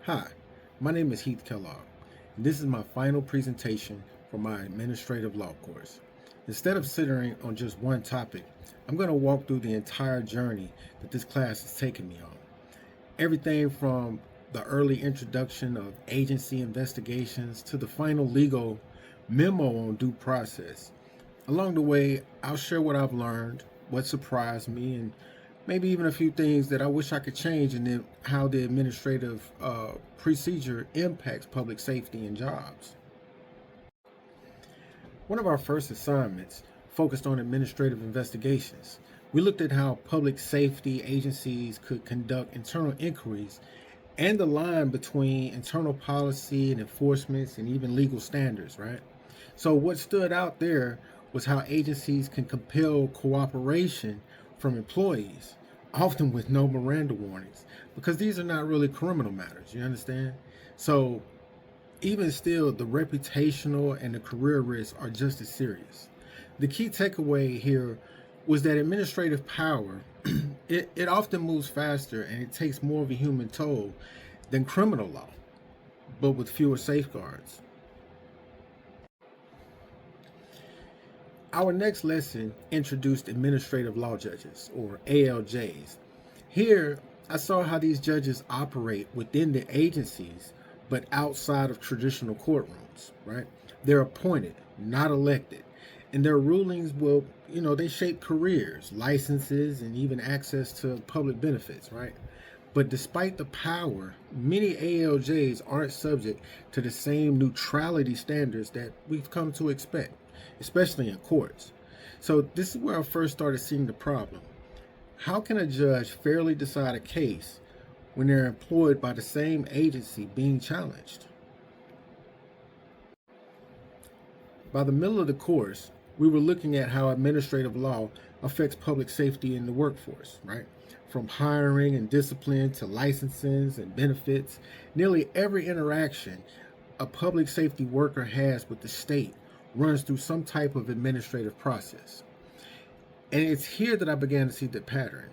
Hi, my name is Heath Kellogg, and this is my final presentation for my administrative law course. Instead of centering on just one topic, I'm going to walk through the entire journey that this class has taken me on. Everything from the early introduction of agency investigations to the final legal memo on due process. Along the way, I'll share what I've learned, what surprised me, and maybe even a few things that I wish I could change, and then how the administrative procedure impacts public safety and jobs. One of our first assignments focused on administrative investigations. We looked at how public safety agencies could conduct internal inquiries and the line between internal policy and enforcements and even legal standards, right? So, what stood out there was how agencies can compel cooperation from employees, often with no Miranda warnings, because these are not really criminal matters, you understand? So, even still, the reputational and the career risks are just as serious. The key takeaway here was that administrative power it often moves faster and it takes more of a human toll than criminal law, but with fewer safeguards. Our next lesson introduced administrative law judges, or ALJs. Here, I saw how these judges operate within the agencies, but outside of traditional courtrooms, right? They're appointed, not elected. And their rulings will, they shape careers, licenses, and even access to public benefits, right? But despite the power, many ALJs aren't subject to the same neutrality standards that we've come to expect, especially in courts. So, this is where I first started seeing the problem. How can a judge fairly decide a case when they're employed by the same agency being challenged? By the middle of the course, we were looking at how administrative law affects public safety in the workforce, right? From hiring and discipline to licenses and benefits, nearly every interaction a public safety worker has with the state runs through some type of administrative process. And it's here that I began to see the pattern,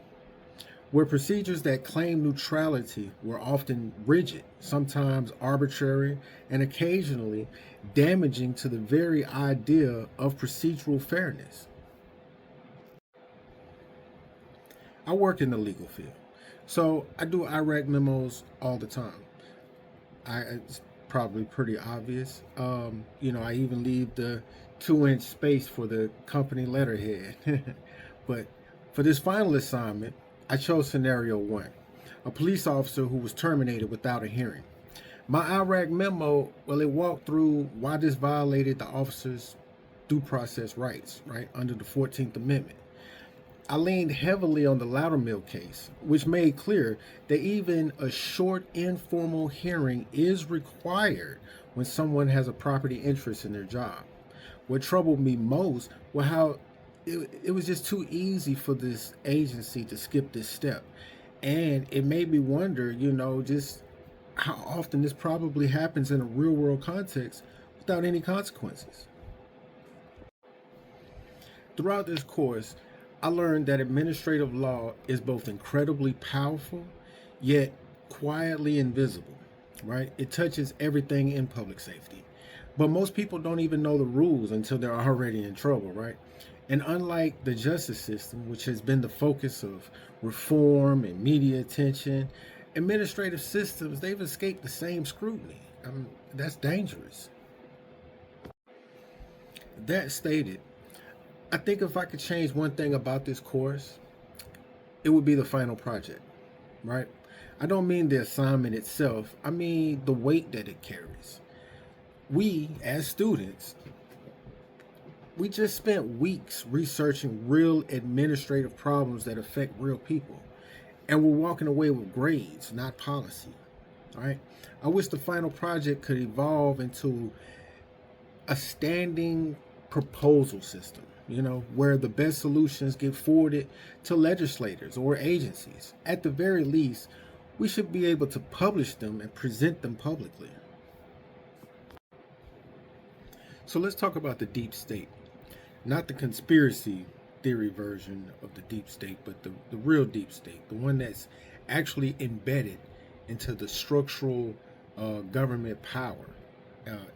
where procedures that claim neutrality were often rigid, sometimes arbitrary, and occasionally damaging to the very idea of procedural fairness. I work in the legal field, so I do IRAC memos all the time. It's probably pretty obvious. I even leave the 2-inch space for the company letterhead. But for this final assignment, I chose scenario one, a police officer who was terminated without a hearing. My IRAC memo, well, it walked through why this violated the officer's due process rights, right, under the 14th Amendment. I leaned heavily on the Loudermill case, which made clear that even a short informal hearing is required when someone has a property interest in their job. What troubled me most was how it was just too easy for this agency to skip this step. And it made me wonder, just how often this probably happens in a real world context without any consequences. Throughout this course, I learned that administrative law is both incredibly powerful, yet quietly invisible, right? It touches everything in public safety. But most people don't even know the rules until they're already in trouble, right? And unlike the justice system, which has been the focus of reform and media attention, administrative systems, they've escaped the same scrutiny. That's dangerous. That stated, I think if I could change one thing about this course, it would be the final project, right? I don't mean the assignment itself, I mean the weight that it carries. We, as students, we just spent weeks researching real administrative problems that affect real people. And we're walking away with grades, not policy. All right. I wish the final project could evolve into a standing proposal system, where the best solutions get forwarded to legislators or agencies. At the very least, we should be able to publish them and present them publicly. So let's talk about the deep state. Not the conspiracy theory version of the deep state, but the real deep state, the one that's actually embedded into the structural government power.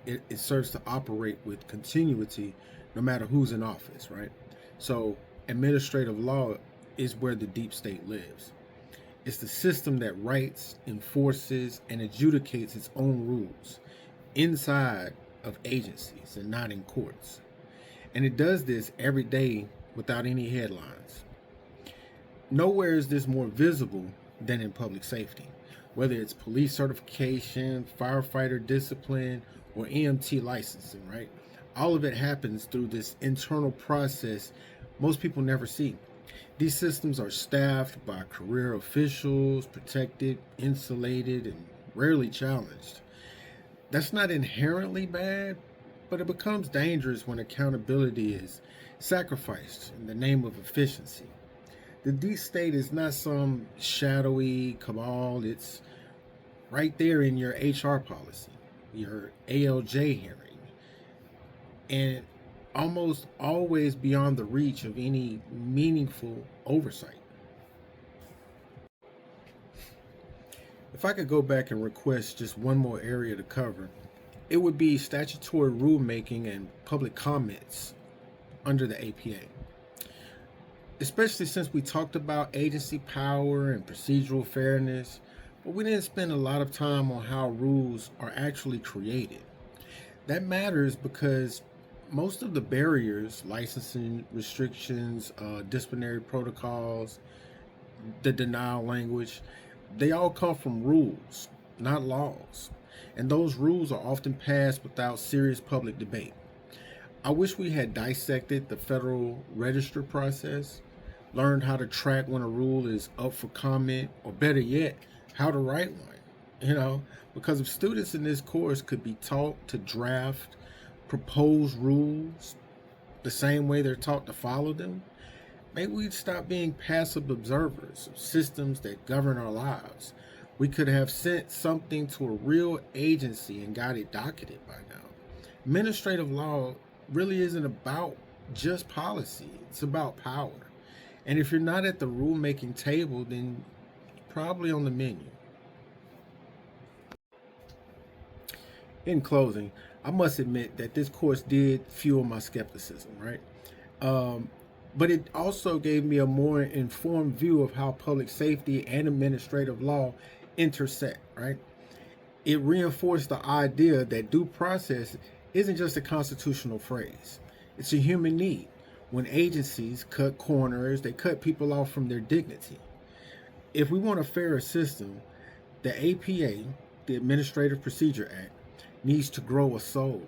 It serves to operate with continuity no matter who's in office, right? So, administrative law is where the deep state lives. It's the system that writes, enforces, and adjudicates its own rules inside of agencies and not in courts. And it does this every day without any headlines. Nowhere is this more visible than in public safety, whether it's police certification, firefighter discipline, or EMT licensing, right? All of it happens through this internal process most people never see. These systems are staffed by career officials, protected, insulated, and rarely challenged. That's not inherently bad, but it becomes dangerous when accountability is sacrificed in the name of efficiency. The D state is not some shadowy cabal, it's right there in your HR policy, your ALJ hearing, and almost always beyond the reach of any meaningful oversight. If I could go back and request just one more area to cover, it would be statutory rulemaking and public comments under the APA. Especially since we talked about agency power and procedural fairness, but we didn't spend a lot of time on how rules are actually created. That matters because most of the barriers, licensing restrictions, disciplinary protocols, the denial language, they all come from rules, not laws. And those rules are often passed without serious public debate. I wish we had dissected the Federal Register process, learned how to track when a rule is up for comment, or better yet, how to write one. Because if students in this course could be taught to draft proposed rules the same way they're taught to follow them, maybe we'd stop being passive observers of systems that govern our lives. We could have sent something to a real agency and got it docketed by now. Administrative law really isn't about just policy, it's about power. And if you're not at the rulemaking table, then you're probably on the menu. In closing, I must admit that this course did fuel my skepticism, right? But it also gave me a more informed view of how public safety and administrative law intersect, right? It reinforced the idea that due process isn't just a constitutional phrase. It's a human need. When agencies cut corners, they cut people off from their dignity. If we want a fairer system, the APA, the Administrative Procedure Act, needs to grow a soul.